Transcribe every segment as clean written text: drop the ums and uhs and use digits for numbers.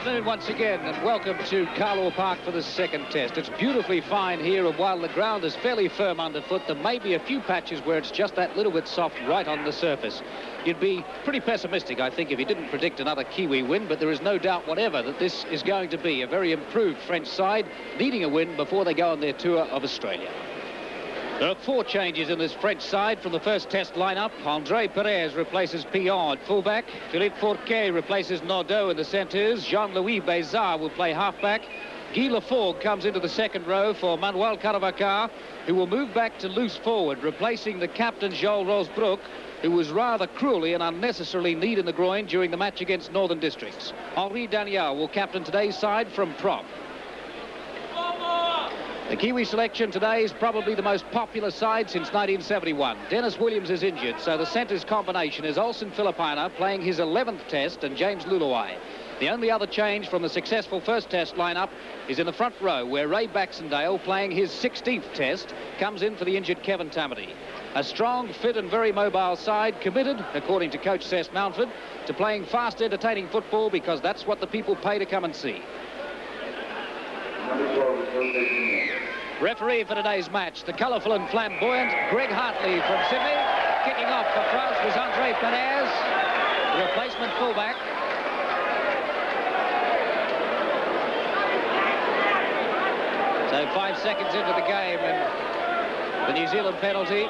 afternoon once again, and welcome to Carlaw Park for the second test. It's beautifully fine here, and while the ground is fairly firm underfoot, there may be a few patches where it's just that little bit soft right on the surface. You'd be pretty pessimistic, I think, if you didn't predict another Kiwi win, but there is no doubt whatever that this is going to be a very improved French side needing a win before they go on their tour of Australia. There are 4 changes in this French side from the first test lineup. André Perez replaces Pillon at fullback. Philippe Fourquet replaces Naudot in the centres. Jean-Louis Bézard will play halfback. Guy Lafforgue comes into the second row for Manuel Caravaca, who will move back to loose forward, replacing the captain Joel Rosbrook, who was rather cruelly and unnecessarily kneed in the groin during the match against Northern Districts. Henri Daniel will captain today's side from prop. The Kiwi selection today is probably the most popular side since 1971. Dennis Williams is injured, so the centres combination is Olsen Filipina playing his 11th test and James Luluai. The only other change from the successful first test lineup is in the front row, where Ray Baxendale, playing his 16th test, comes in for the injured Kevin Tamati. A strong, fit and very mobile side, committed, according to coach Cess Mountford, to playing fast, entertaining football, because that's what the people pay to come and see. Referee for today's match, the colourful and flamboyant Greg Hartley from Sydney. Kicking off for France was André Perez, the replacement fullback. So 5 seconds into the game and the New Zealand penalty.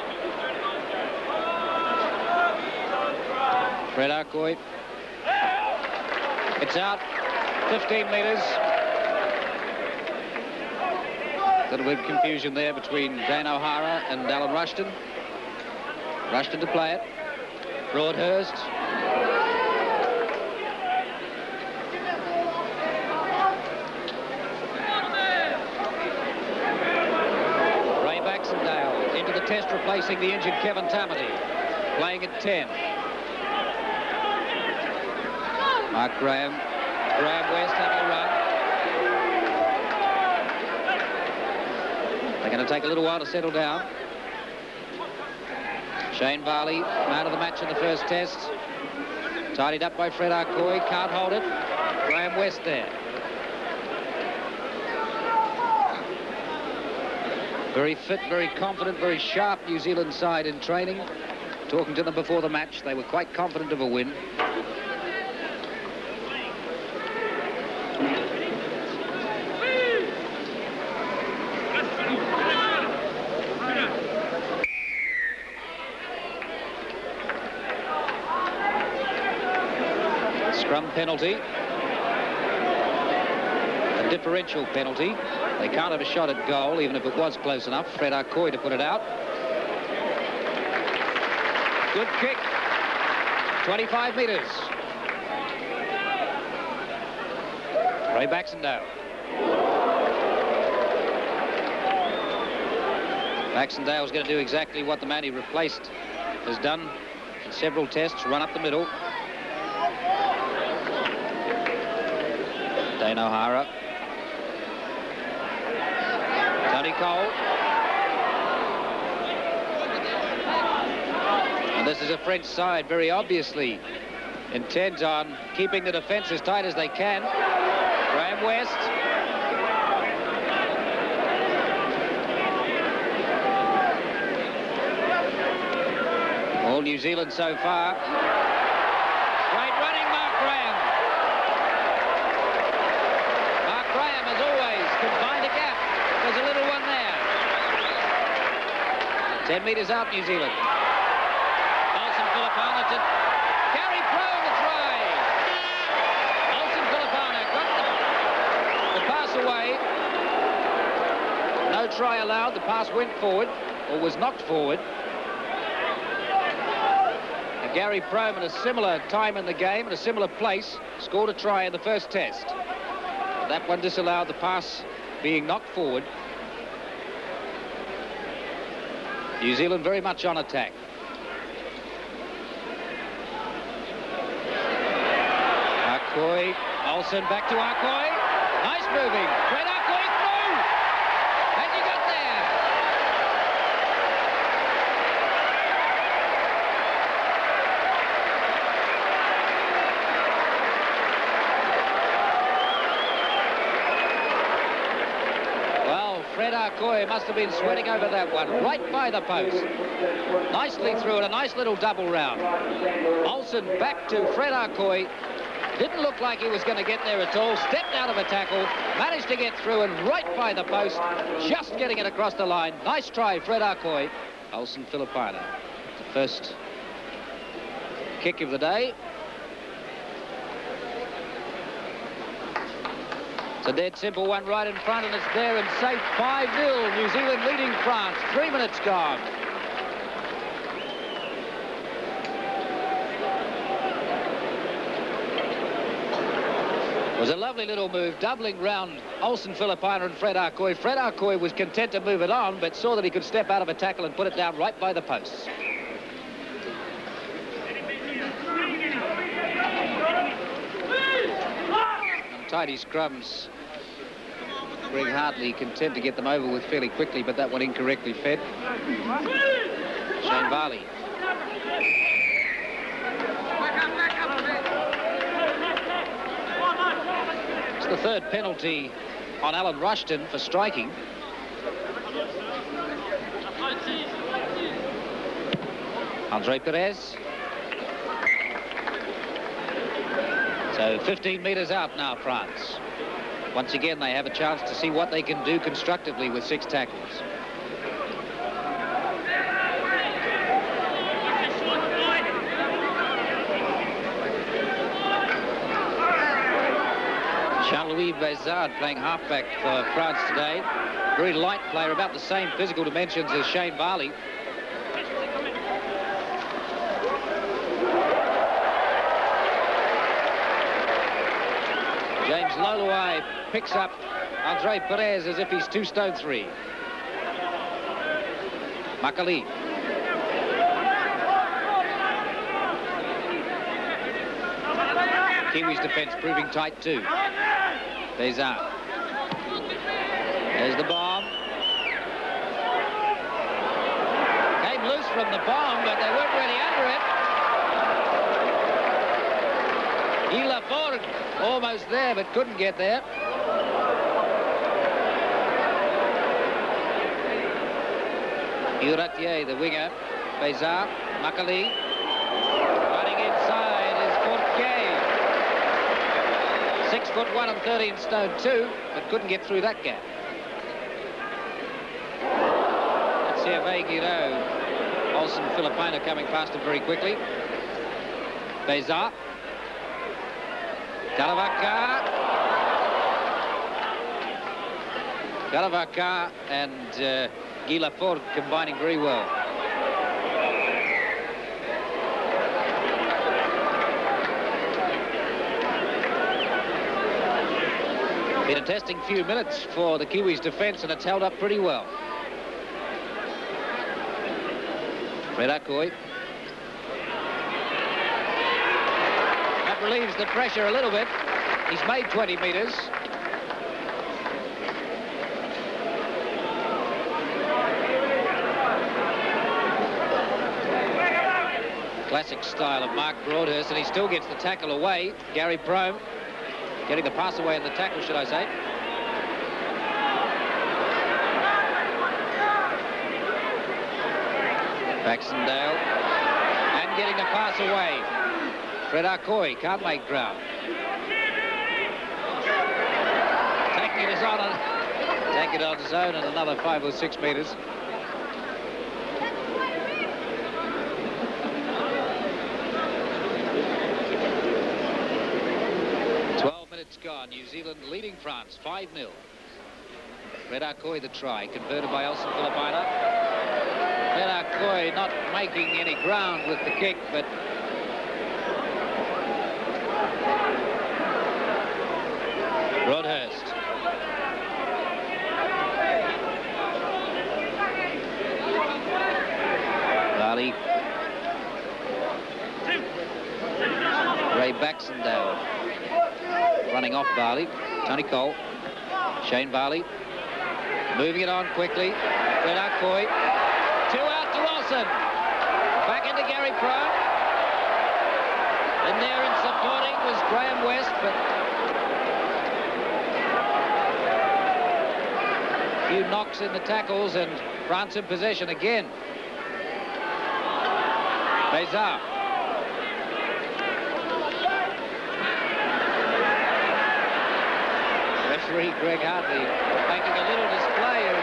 Fred Arcoy. It's out, 15 metres. A little bit of confusion there between Dan O'Hara and Alan Rushton. Rushton to play it. Broadhurst. Ray Baxendale into the test, replacing the injured Kevin Tamati. Playing at 10. Mark Graham. Graham West having a run. They're going to take a little while to settle down. Shane Varley, man of the match in the first test. Tidied up by Fred Arcoy, can't hold it. Graham West there. Very fit, very confident, very sharp New Zealand side in training. Talking to them before the match, they were quite confident of a win. Scrum penalty. A differential penalty. They can't have a shot at goal, even if it was close enough. Fred Arcoy to put it out. Good kick. 25 metres. Ray Baxendale. Baxendale's going to do exactly what the man he replaced has done in several tests, run up the middle. Dane O'Hara. Tony Cole. And this is a French side very obviously intent on keeping the defence as tight as they can. Graham West. All New Zealand so far. Great running, Mark Graham. Mark Graham, as always, can find a gap. There's a little one there. 10 metres out, New Zealand. Olsen Filipina to Gary Prone to try. Olsen Filipina got the pass away. No try allowed. The pass went forward, or was knocked forward. And Gary Prome, at a similar time in the game, at a similar place, scored a try in the first test. That one disallowed, the pass being knocked forward. New Zealand very much on attack. Arcoy, Olsen back to Arcoy. Nice moving. Fred Arcoy through. And you got there. Fred Arcoy must have been sweating over that one. Right by the post. Nicely through it, a nice little double round. Olsen back to Fred Arcoy. Didn't look like he was going to get there at all. Stepped out of a tackle, managed to get through and right by the post, just getting it across the line. Nice try, Fred Arcoy. Olsen Filipina, the first kick of the day. It's a dead simple one right in front, and it's there and safe. 5-0, New Zealand leading France. 3 minutes gone. It was a lovely little move, doubling round Olsen Filipina and Fred Arcoy. Fred Arcoy was content to move it on, but saw that he could step out of a tackle and put it down right by the posts. Tidy scrums. Greg Hartley content to get them over with fairly quickly, but that one incorrectly fed. Shane Varley. It's the third penalty on Alan Rushton for striking. Andre Perez. So 15 metres out now, France. Once again, they have a chance to see what they can do constructively with 6 tackles. Jean-Louis Bézard playing halfback for France today. Very light player, about the same physical dimensions as Shane Varley. James Loluai picks up Andre Perez as if he's 2 stone 3. Makali. Kiwis defence proving tight too. Bézard. There's the bomb. Came loose from the bomb, but they weren't really under it. Guy Lafort almost there, but couldn't get there. Uratier, the winger. Bézard. Makali. Running inside is Fortier. 6'1" and 13 stone 2, but couldn't get through that gap. Let's see Hervé Guiraud. Olsen Filipina coming past him very quickly. Bézard. Garavaka and Guy Lafort combining very well. Been a testing few minutes for the Kiwis' defence, and it's held up pretty well. Fred Arcoy. That relieves the pressure a little bit. He's made 20 metres. Classic style of Mark Broadhurst, and he still gets the tackle away. Gary Prome getting the pass away in the tackle, should I say. Baxendale, and getting the pass away. Fred Arcoy can't make ground. Taking it on his own and another 5 or 6 metres. Gone. New Zealand leading France 5-0. Fred Arcoy the try, converted by Olsen Filipina. Fred Arcoy not making any ground with the kick, but Broadhurst. Varley. Ray Baxendale. Running off Varley. Tony Cole. Shane Varley. Moving it on quickly. Fred Arcoy. 2 out to Olsen. Back into Gary Prome. In there and supporting was Graham West, but a few knocks in the tackles, and France in possession again. Bézard. Referee Greg Hartley making a little display of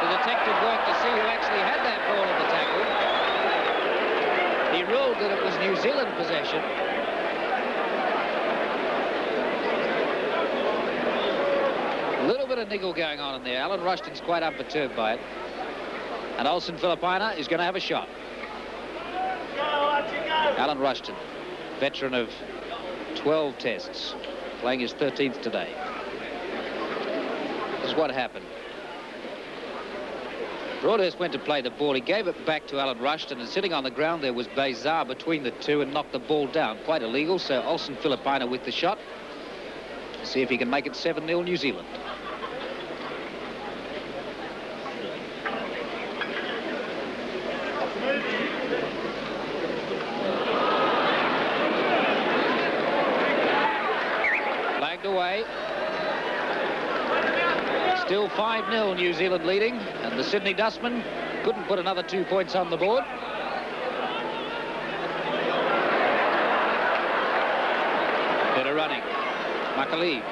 the detective work to see who actually had that ball in the tackle. He ruled that it was New Zealand possession. A little bit of niggle going on in there. Alan Rushton's quite unperturbed by it. And Olsen Filipina is going to have a shot. Alan Rushton, veteran of 12 tests, playing his 13th today. This is what happened. Broadhurst went to play the ball. He gave it back to Alan Rushton, and sitting on the ground there was Bézard between the two and knocked the ball down. Quite illegal, so Olsen Filipina with the shot. See if he can make it 7-0 New Zealand. Flagged away. Still 5-0 New Zealand leading, and the Sydney Dustmen couldn't put another 2 points on the board. Bit of running. McAlee.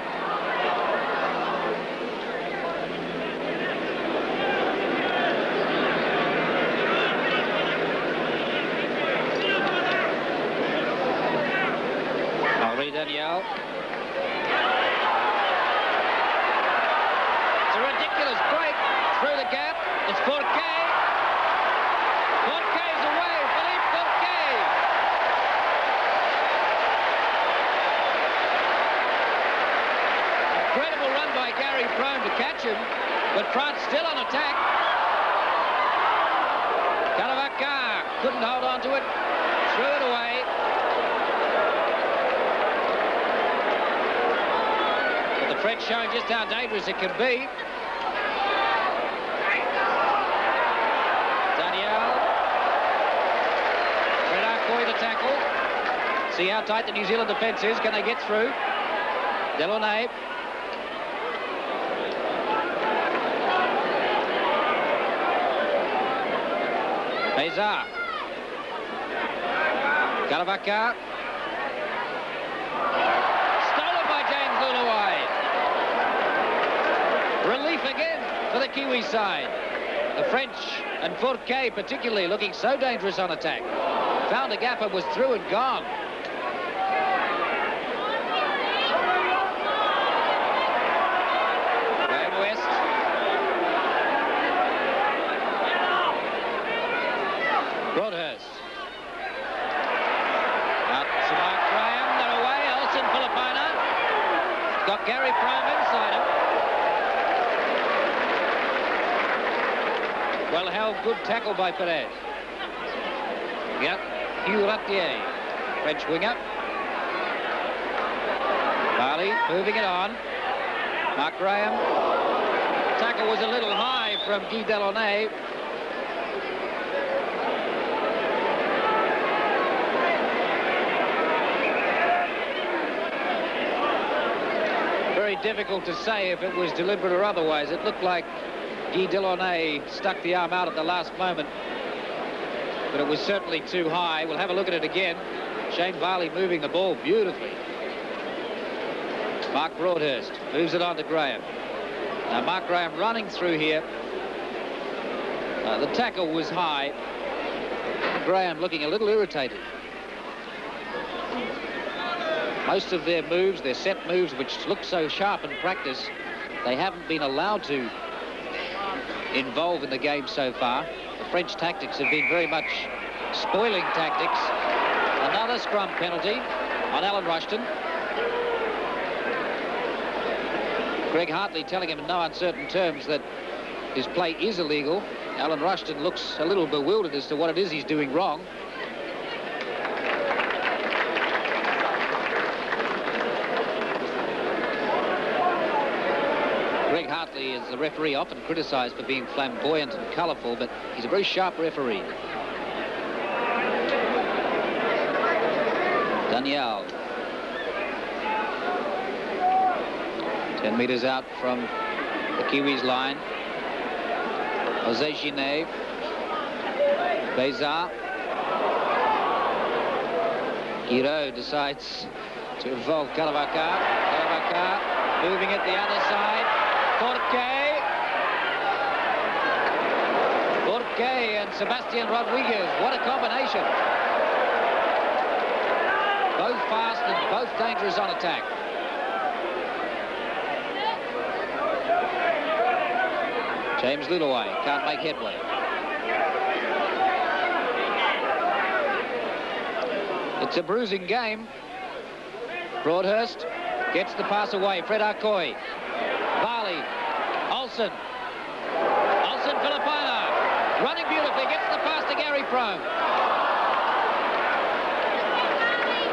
Henri Daniel. It's a ridiculous break through the gap. It's Fourcade. Fourcade's away. Philippe Fourcade. Incredible run by Gary Prone to catch him, but France still on attack. Caravacca couldn't hold on to it. Threw it away. But the French showing just how dangerous it can be. The tackle. See how tight the New Zealand defence is. Can they get through? Delaunay. Bézard. Caravacca. Stolen by James Luluai. Relief again for the Kiwi side. The French and Fourcade particularly looking so dangerous on attack. Found a gap and was through and gone. Graham West. Broadhurst. Out to Mark Graham. They're away. Olsen Filipina. Got Gary Prome inside him. Well held, good tackle by Perez. Yep. Hugh Ratier, French winger. Varley moving it on. Mark Graham. Tackle was a little high from Guy Delaunay. Very difficult to say if it was deliberate or otherwise. It looked like Guy Delaunay stuck the arm out at the last moment. But it was certainly too high. We'll have a look at it again. Shane Varley moving the ball beautifully. Mark Broadhurst moves it on to Graham. Now Mark Graham running through here. The tackle was high. Graham looking a little irritated. Most of their moves, their set moves, which look so sharp in practice, they haven't been allowed to involve in the game so far. The French tactics have been very much spoiling tactics. Another scrum penalty on Alan Rushton. Greg Hartley telling him in no uncertain terms that his play is illegal. Alan Rushton looks a little bewildered as to what it is he's doing wrong. Greg Hartley is the referee, often criticised for being flamboyant and colourful, but he's a very sharp referee. Daniel. 10 metres out from the Kiwis line. Jose Ginet. Bézard. Giraud decides to involve Caravaca. Caravaca moving at the other side. Forquet. Forquet and Sebastian Rodriguez. What a combination. Both fast and both dangerous on attack. James Lulaway can't make headway. It's a bruising game. Broadhurst gets the pass away. Fred Arcoy. Varley. Olsen. Olsen Filipina. Running beautifully. Gets the pass to Gary Prome.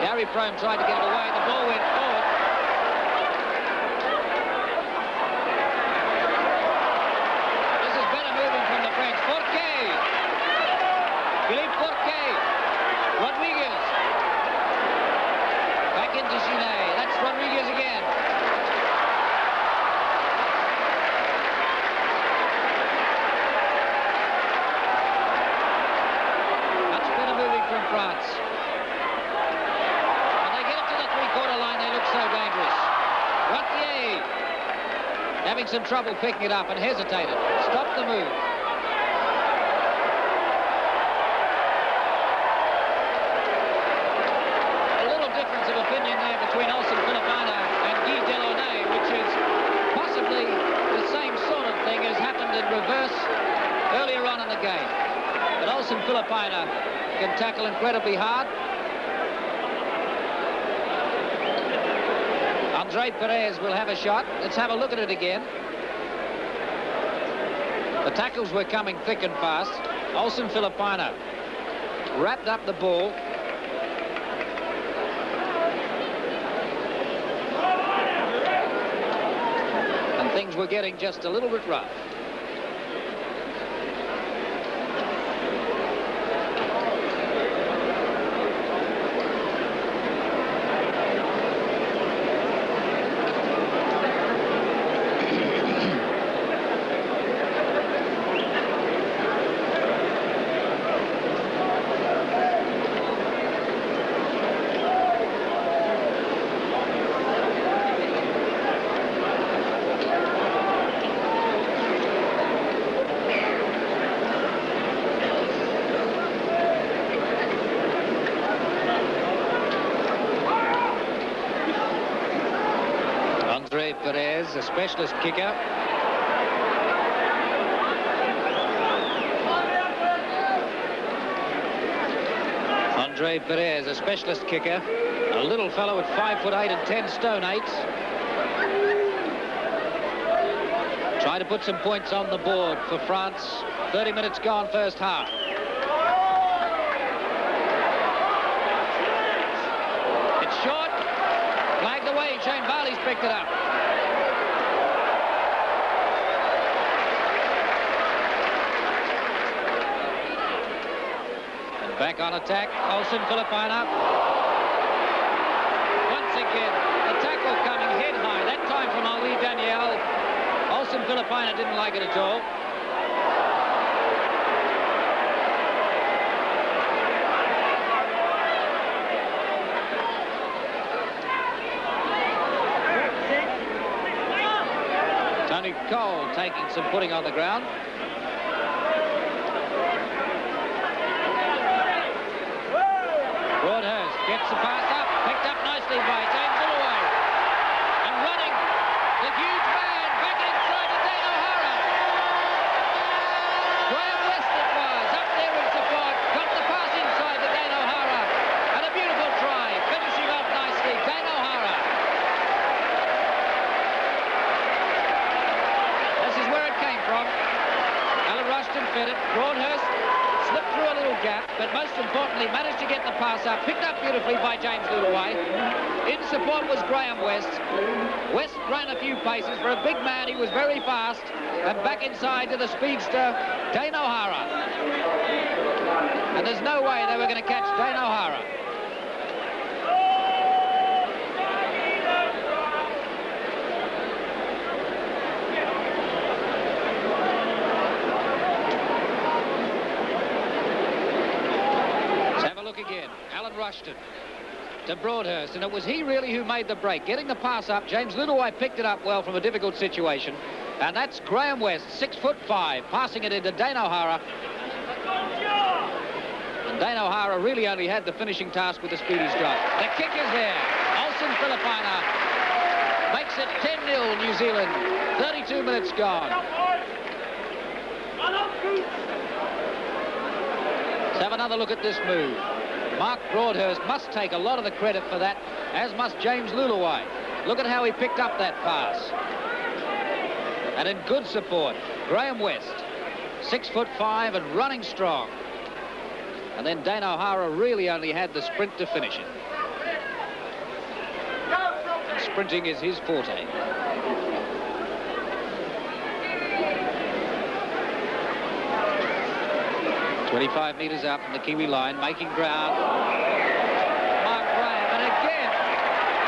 Gary Prome tried to get it away. The ball went forward. This is better moving from the French. Forquet. Philippe Forquet. Rodriguez. Back into Ginet. That's Rodriguez again. Much better moving from France. When they get it to the three-quarter line, they look so dangerous. Ratier having some trouble picking it up and hesitated. Stopped the move. Opinion there between Olsen Filipina and Guy Delaunay, which is possibly the same sort of thing as happened in reverse earlier on in the game. But Olsen Filipina can tackle incredibly hard. Andre Perez will have a shot. Let's have a look at it again. The tackles were coming thick and fast. Olsen Filipina wrapped up the ball. Things were getting just a little bit rough. Perez, a specialist kicker. Andre Perez, a specialist kicker. A little fellow at 5'8" and 10 stone 8. Try to put some points on the board for France. 30 minutes gone, first half. It's short. Flagged away. Shane Varley's picked it up. And back on attack. Olsen Filipina. Once again, the tackle coming head high. That time from Henri Daniel. Olsen Filipina didn't like it at all. Tony Cole taking some putting on the ground. Broadhurst gets the pass up, picked up nicely by James Lillaway. And running, the huge man back inside to Dane O'Hara. Graham West it was, up there in support, got the pass inside to Dane O'Hara. And a beautiful try, finishing off nicely, Dane O'Hara. This is where it came from. Alan Rushton fed it, Broadhurst slipped through a little gap, but most importantly managed to get the pass up, picked up beautifully by James Lillaway. In support was Graham West. West ran a few paces. For a big man, he was very fast. And back inside to the speedster, Dane O'Hara. And there's no way they were going to catch Dane O'Hara. John Rushton to Broadhurst, and it was he really who made the break. Getting the pass up, James Lillooet picked it up well from a difficult situation, and that's Graham West, 6'5", passing it into Dane O'Hara. And Dane O'Hara really only had the finishing task with the speedy strike. The kick is there. Olsen Filipina makes it 10-0 New Zealand. 32 minutes gone. Let's have another look at this move. Mark Broadhurst must take a lot of the credit for that, as must James Lillooet. Look at how he picked up that pass. And in good support, Graham West, 6'5" and running strong. And then Dane O'Hara really only had the sprint to finish it. And sprinting is his forte. "25 metres out from the Kiwi line, making ground. Mark Graham, and again,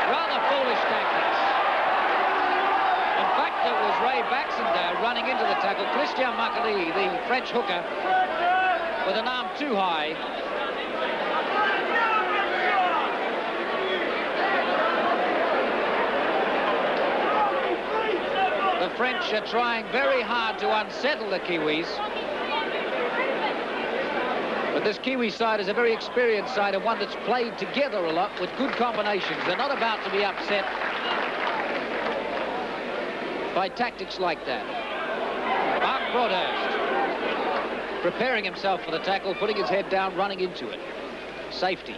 rather foolish tactics. In fact, it was Ray Baxendale running into the tackle. Christian Makali, the French hooker, with an arm too high. The French are trying very hard to unsettle the Kiwis. But this Kiwi side is a very experienced side, and one that's played together a lot with good combinations. They're not about to be upset by tactics like that. Mark Broadhurst preparing himself for the tackle, putting his head down, running into it. Safety.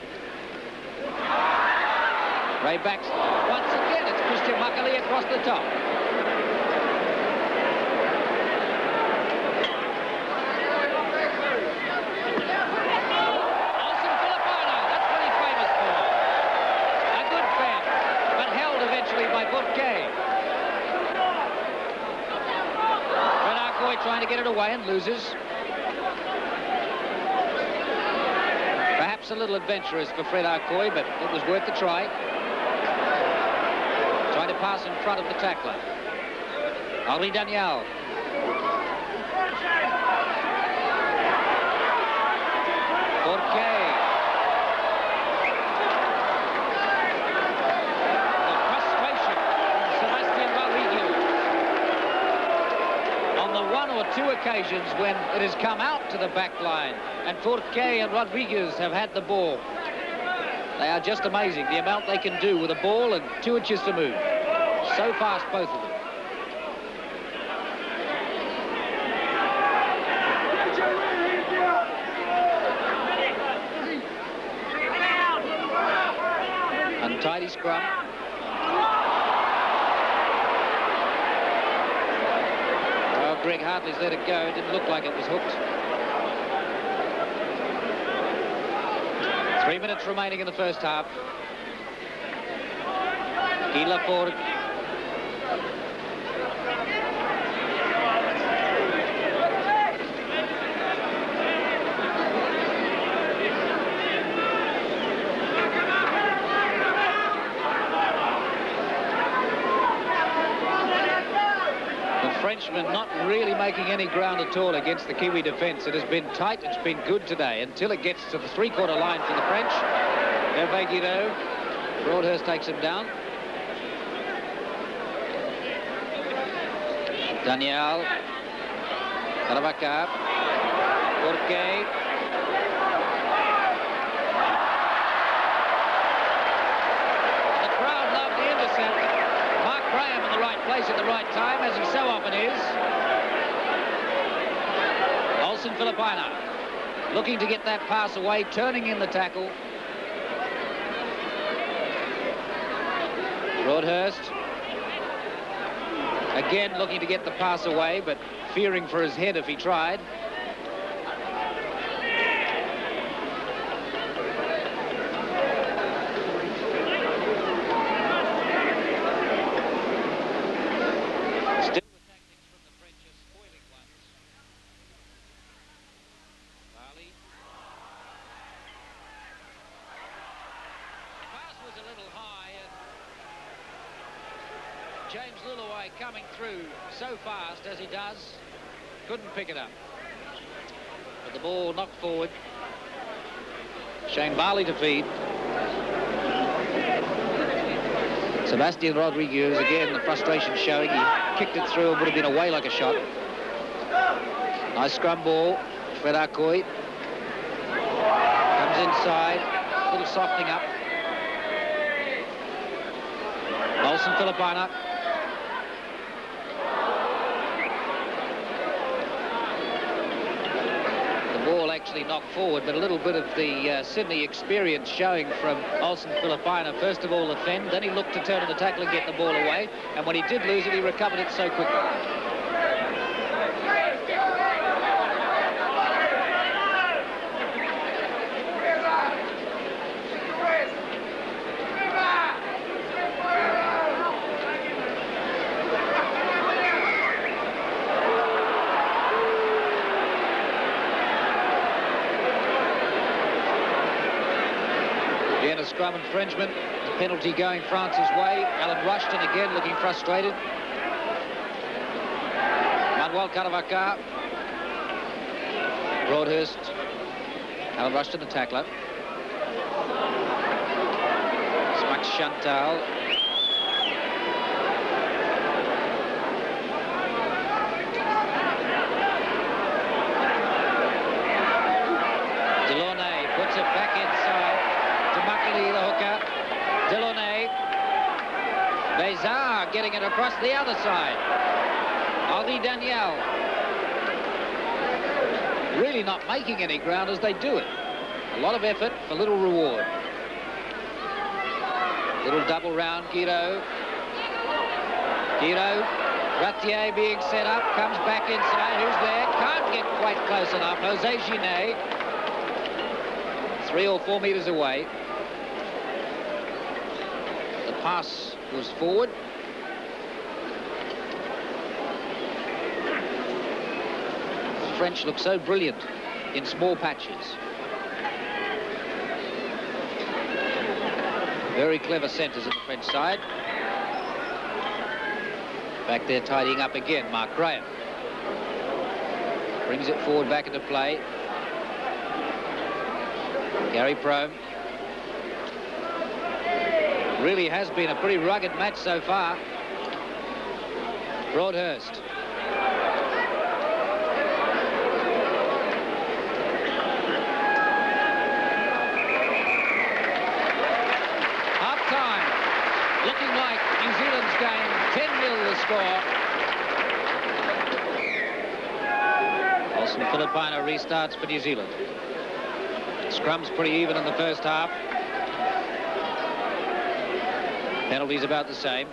Ray Baxter. Once again, it's Christian Makali across the top. Olsen Filipina, that's what he's famous for. A good fend, but held eventually by Bourke. Fred Arcoy trying to get it away and loses. Perhaps a little adventurous for Fred Arcoy, but it was worth the try. Trying to pass in front of the tackler. Henri Daniel. Bourke. The frustration from Sebastian Rodriguez. On the one or two occasions when it has come out to the back line and Fourquet and Rodriguez have had the ball. They are just amazing, the amount they can do with a ball and 2 inches to move. So fast, both of them. Untidy scrum. Oh, Greg Hartley's let it go. It didn't look like it was hooked. 3 minutes remaining in the first half. Guy Laforde. Frenchman not really making any ground at all against the Kiwi defence. It has been tight, it's been good today, until it gets to the three-quarter line for the French. Hervé Guiraud. Broadhurst takes him down. Daniel. Caravaca. Bourke. The crowd loved the intercept. Mark Graham in the right place at the right time, as he so often is. Olsen Filipina looking to get that pass away, turning in the tackle. Broadhurst again looking to get the pass away, but fearing for his head if he tried. James Lillooet coming through so fast as he does, couldn't pick it up. But the ball knocked forward. Shane Barley to feed. Sebastian Rodriguez, again, the frustration showing. He kicked it through and would have been away like a shot. Nice scrum ball. Fred Arcoy comes inside. A little softening up. Olsen Filipina. Ball actually knocked forward, but a little bit of the Sydney experience showing from Olsen Filipina. First of all, the fend, then he looked to turn to the tackle and get the ball away, and when he did lose it, he recovered it so quickly. Again, a scrum infringement. The penalty going France's way. Alan Rushton again looking frustrated. Manuel Caravaca. Broadhurst. Alan Rushton, the tackler. Max Chantal. Delaunay puts it back inside. Muckley, the hooker. Delaunay. Bézard getting it across the other side. Henri Daniel. Really not making any ground as they do it. A lot of effort for little reward. Little double round, Guido. Guido. Ratier being set up. Comes back inside. Who's there? Can't get quite close enough. Jose Ginet. 3 or 4 metres away. Pass was forward. The French look so brilliant in small patches. Very clever centres at the French side. Back there tidying up again, Mark Graham. Brings it forward back into play. Gary Prome. Really has been a pretty rugged match so far. Broadhurst. Half-time. Looking like New Zealand's game. 10-0 the score. Olsen Filipina restarts for New Zealand. Scrum's pretty even in the first half. Penalties about the same.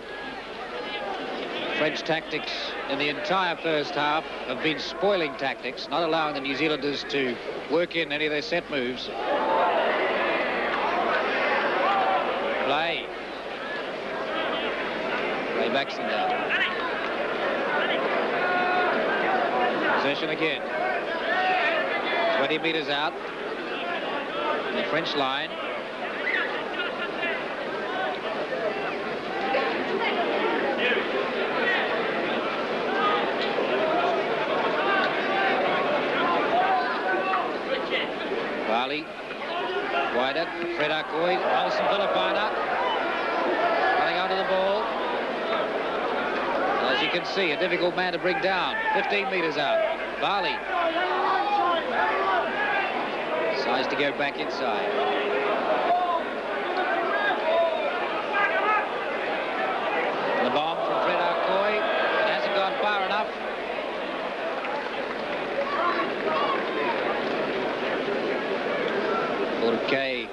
French tactics in the entire first half have been spoiling tactics, not allowing the New Zealanders to work in any of their set moves. Play. Ray Baxendale. Possession again. 20 metres out. The French line. Barley, wider, Fred Arcoy, Olsen Filipina, running onto the ball. As you can see, a difficult man to bring down, 15 metres out. Barley. Decides to go back inside. The bomb from Fred Arcoy. It hasn't gone far enough. Kay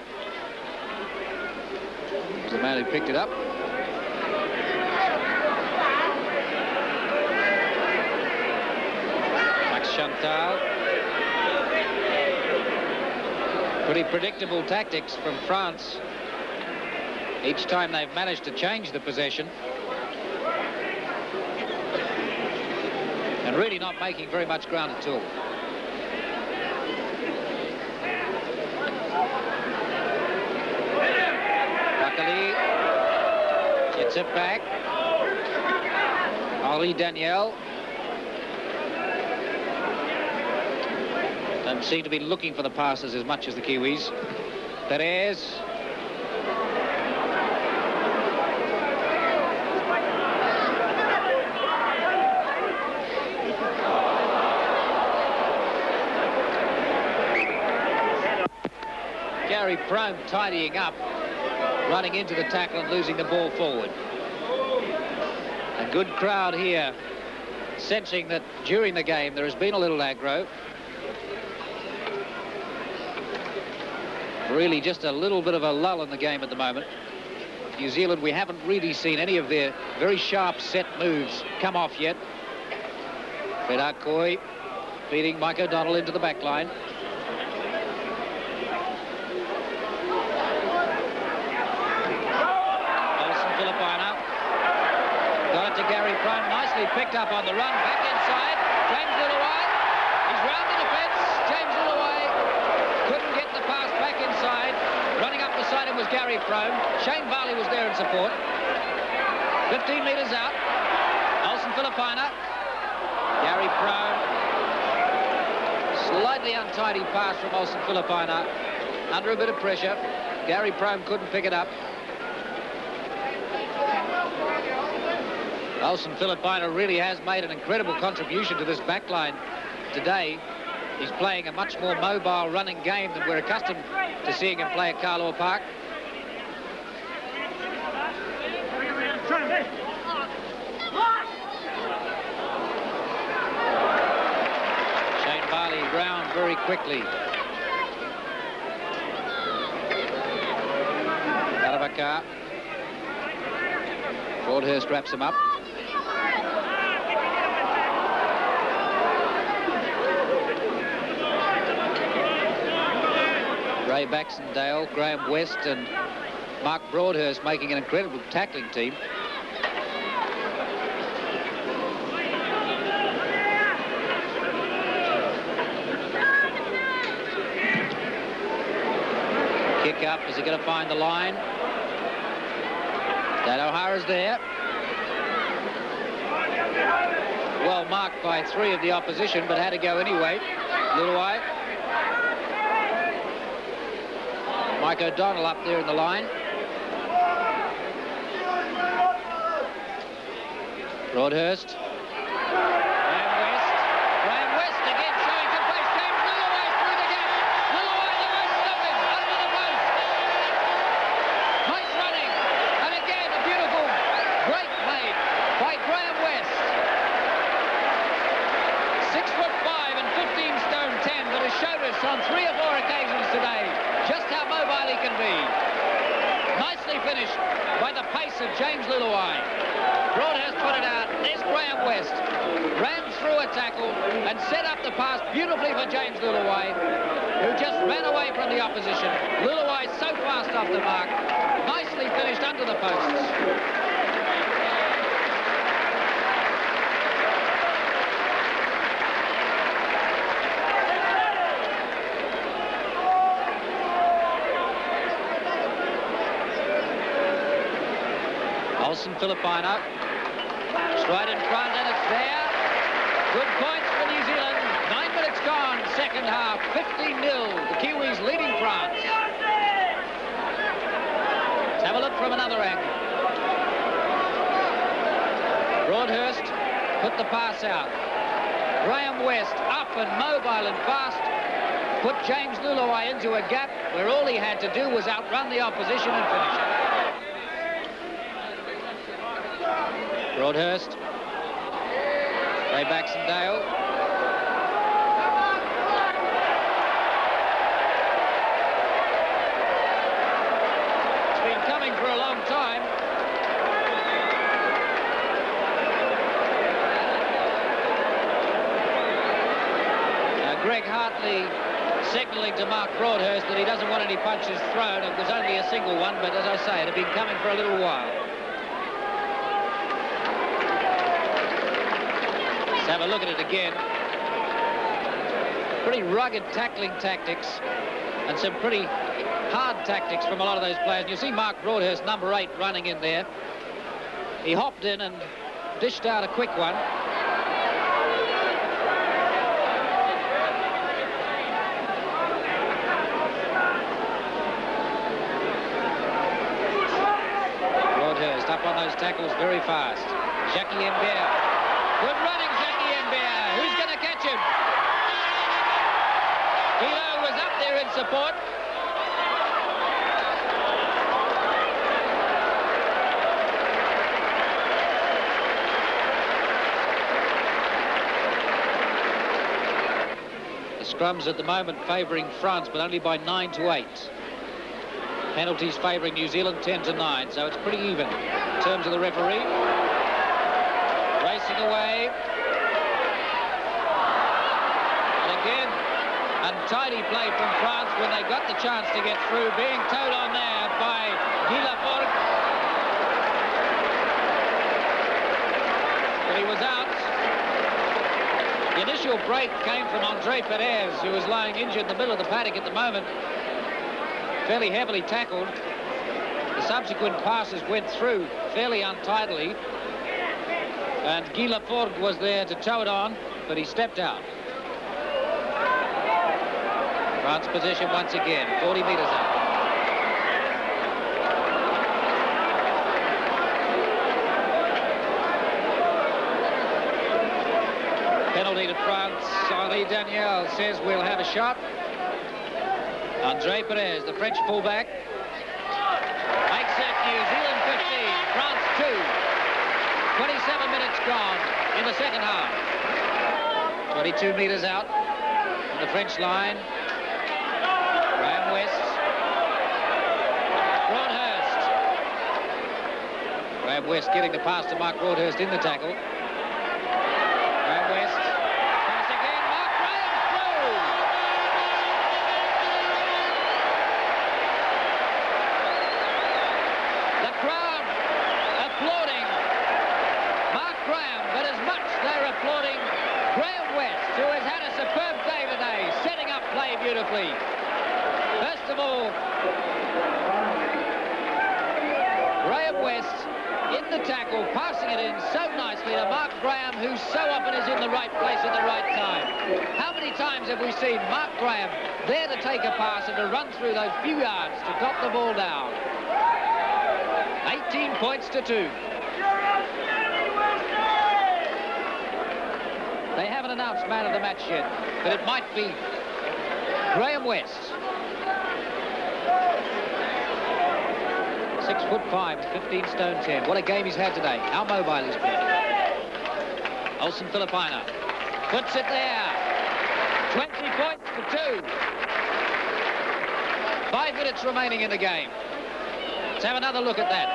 was the man who picked it up. Max Chantal. Pretty predictable tactics from France. Each time they've managed to change the possession. And really not making very much ground at all. Gets it back. Henri Daniel. Don't seem to be looking for the passes as much as the Kiwis. Perez. Gary Prome tidying up, running into the tackle and losing the ball forward. A good crowd here, sensing that during the game there has been a little aggro. Really just a little bit of a lull in the game at the moment. New Zealand, we haven't really seen any of their very sharp set moves come off yet. Fred Arcoy feeding Mike O'Donnell into the back line. Got it to Gary Prome, nicely picked up on the run, back inside, James Lillaway, he's round the defence, James Lillaway couldn't get the pass back inside, running up beside him was Gary Prome, Shane Varley was there in support, 15 metres out, Olsen Filipina, Gary Prome, slightly untidy pass from Olsen Filipina, under a bit of pressure, Gary Prome couldn't pick it up. Olsen Filipina really has made an incredible contribution to this backline today. He's playing a much more mobile running game than we're accustomed to seeing him play at Carlaw Park. Shane Varley round very quickly. Karavaka. Broadhurst wraps him up. Ray Baxendale, Graham West and Mark Broadhurst making an incredible tackling team. Kick up, is he going to find the line? Dan O'Hara's there. Well marked by three of the opposition, but had to go anyway. Lillaway. Mike O'Donnell up there in the line. Broadhurst. Graham West again showing some pace. James Lillaway through the gap. Lillaway almost stopping under the post. Nice running. And again a beautiful break made by Graham West. 6'5" and 15 stone 10, but has showed us on 3 or 4 occasions today just how mobile he can be. Nicely finished by the pace of James Lillaway. Broadhurst put it out. There's Graham West. Ran through a tackle and set up the pass beautifully for James Lillaway, who just ran away from the opposition. Lillaway so fast off the mark. Nicely finished under the posts. Olsen Filipina, straight in front, and it's there. Good points for New Zealand. 9 minutes gone, second half, 15-0. The Kiwis leading France. Let's have a look from another angle. Broadhurst put the pass out. Graham West up and mobile and fast. Put James Lillaway into a gap where all he had to do was outrun the opposition and finish it. Broadhurst, Ray Baxendale. It's been coming for a long time. Greg Hartley signalling to Mark Broadhurst that he doesn't want any punches thrown. It was only a single one, but as I say, it had been coming for a little while. Let's have a look at it again. Pretty rugged tackling tactics and some pretty hard tactics from a lot of those players. And you see Mark Broadhurst, number 8, running in there. He hopped in and dished out a quick one. those tackles very fast. Jackie Embert. Good running, Jackie Embert. Who's going to catch him? Guido was up there in support. The scrums at the moment favouring France, but only by 9-8. Penalties favouring New Zealand 10-9, so it's pretty even in terms of the referee. Racing away. And again, untidy play from France when they got the chance to get through, being towed on there by Guy Lafforgue. But he was out. The initial break came from Andre Perez, who was lying injured in the middle of the paddock at the moment. Fairly heavily tackled. The subsequent passes went through fairly untidily. And Guy Lafforgue was there to tow it on, but he stepped out. France position once again, 40 metres out. Penalty to France. Henri Daniel says we'll have a shot. Andre Perez, the French fullback, makes it New Zealand 15, France 2. 27 minutes gone in the second half. 22 metres out from the French line. Graham West. Broadhurst. Graham West getting the pass to Mark Broadhurst in the tackle. Graham West. Pass again. Mark Graham through. The crowd applauding Mark Graham, but as much they're applauding Graham West, who has had a superb day today, setting up play beautifully. First of all, Graham West in the tackle, passing it in so nicely to Mark Graham, who so often is in the right place at the right time. How many times have we seen Mark Graham there to take a pass and to run through those few yards to drop the ball down? 18 points to 2. They haven't announced man of the match yet, but it might be Graham West. 6'5", 15 stone 10. What a game he's had today. How mobile he's been. Olsen Filipina puts it there. 20 points to 2. 5 minutes remaining in the game. Let's have another look at that.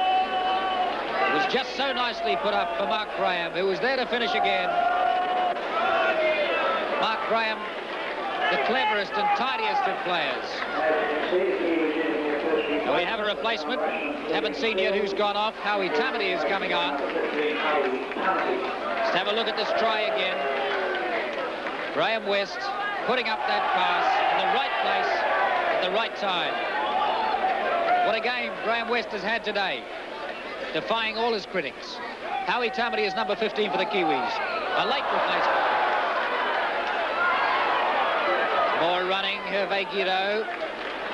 It was just so nicely put up for Mark Graham, who was there to finish again. Mark Graham, the cleverest and tidiest of players. And we have a replacement. Haven't seen yet who's gone off. Howie Tamati is coming on. Let's have a look at this try again. Graham West putting up that pass in the right place at the right time. What a game Graham West has had today, defying all his critics. Howie Tamati is number 15 for the Kiwis. A late replacement. More running, Hervé Guido.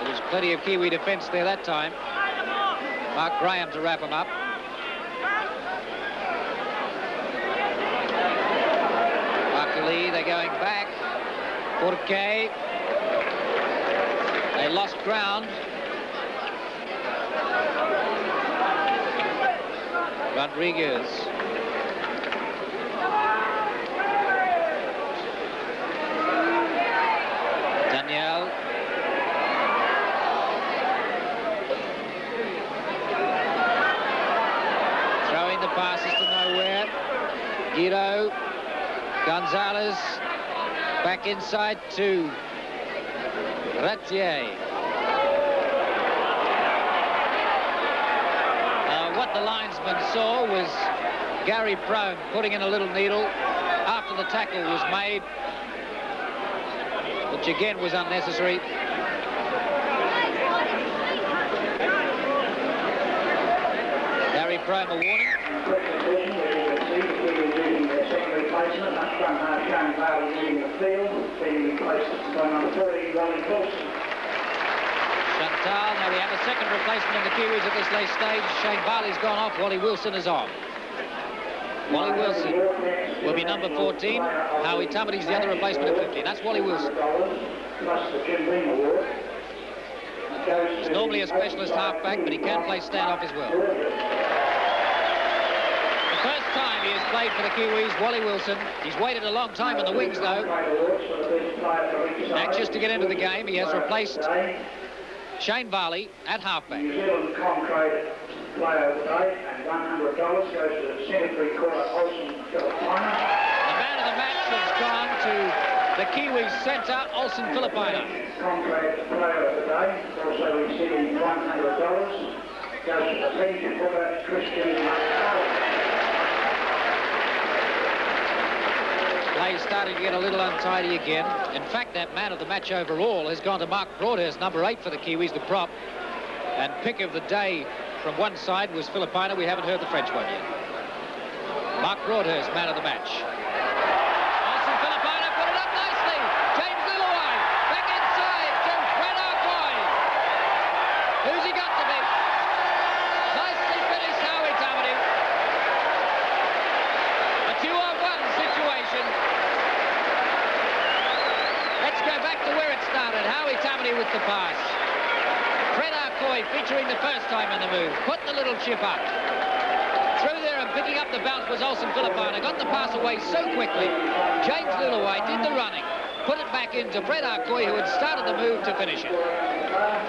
There was plenty of Kiwi defence there that time. Mark Graham to wrap him up. Luckily, they're going back. Forquet. They lost ground. Rodriguez. Daniel. Throwing the passes to nowhere. Guido. Gonzalez. Back inside to Ratier. What the linesman saw was Gary Prone putting in a little needle after the tackle was made, which again was unnecessary. Gary Prone a warning. Chantal. Now we have a second replacement in the Kiwis at this late stage. Shane Varley's gone off. Wally Wilson is on. Wally Wilson will be number 14. Howie Tamati's the other replacement at 15. That's Wally Wilson. He's normally a specialist halfback, but he can play stand-off as well. The first time he has played for the Kiwis, Wally Wilson. He's waited a long time in the wings, though. Anxious to get into the game, he has replaced Shane Varley at halfback. New Zealand Comtrade player of the day, and $100 goes to the centre quarter Olsen Filipina. The man of the match has gone to the Kiwis centre, Olsen Filipina. Comtrade player of the day, also receiving $100, goes to the Fiji hooker Christian McCullough. Play starting to get a little untidy again. In fact, that man of the match overall has gone to Mark Broadhurst, number 8 for the Kiwis, the prop. And pick of the day from one side was Filipina. We haven't heard the French one yet. Mark Broadhurst, man of the match. Olsen Filipina put it up nicely. James Luluai back inside to Fred Arcoy. Who's he got to beat? Nicely finished, Howie Tamati. A 2-on-1 situation. Let's go back to where it started. Howie Tamati with the pass. Fred Arcoy featuring the first time in the move. Put the little chip up. Through there and picking up the bounce was Olsen Filipina. Got the pass away so quickly. James Luluai did the running. Put it back into Fred Arcoy, who had started the move to finish it.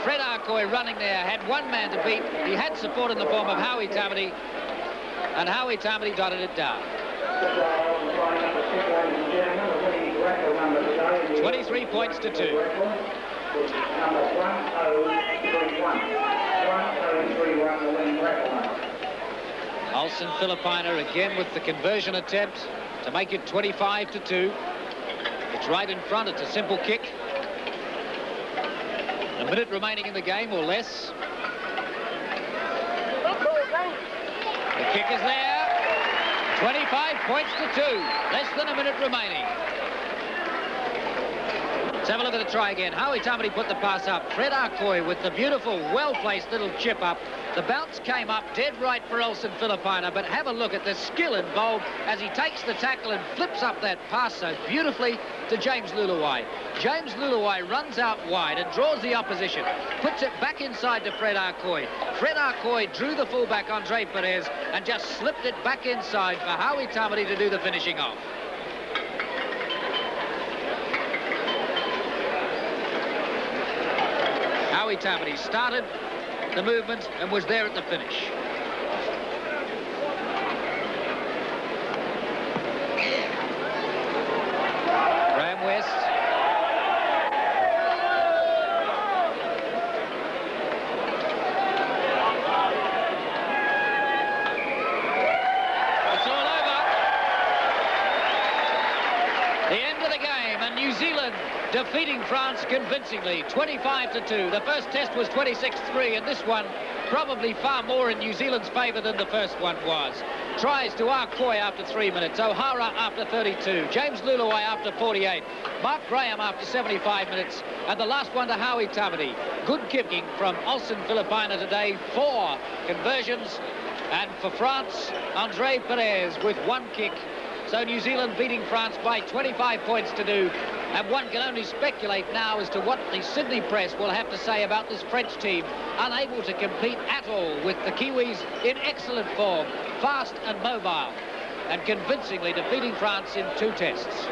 Fred Arcoy running there, had one man to beat. He had support in the form of Howie Tamati. And Howie Tamati dotted it down. 23 points to 2. Number 1031. 1031, the winning record. Olsen Filipina again with the conversion attempt to make it 25 to 2. It's right in front. It's a simple kick. A minute remaining in the game or less. The kick is there. 25 points to 2. Less than a minute remaining. Let's have a look at the try again. Howie Tamati put the pass up. Fred Arcoy with the beautiful, well-placed little chip up. The bounce came up dead right for Olsen Filipina, but have a look at the skill involved as he takes the tackle and flips up that pass so beautifully to James Luluai. James Luluai runs out wide and draws the opposition, puts it back inside to Fred Arcoy. Fred Arcoy drew the fullback Andre Perez and just slipped it back inside for Howie Tamati to do the finishing off. Howie Tamati started the movement and was there at the finish. Graham West. It's all over. The end of the game, and New Zealand defeating France convincingly, 25 to 2. The first test was 26-3, and this one probably far more in New Zealand's favour than the first one was. Tries to Arcoy after 3 minutes, O'Hara after 32, James Luluai after 48, Mark Graham after 75 minutes, and the last one to Howie Tamati. Good kicking from Olsen Filipina today, 4 conversions, and for France, Andre Perez with 1 kick. So New Zealand beating France by 25 points to 2. And one can only speculate now as to what the Sydney press will have to say about this French team, unable to compete at all with the Kiwis in excellent form, fast and mobile, and convincingly defeating France in 2 tests.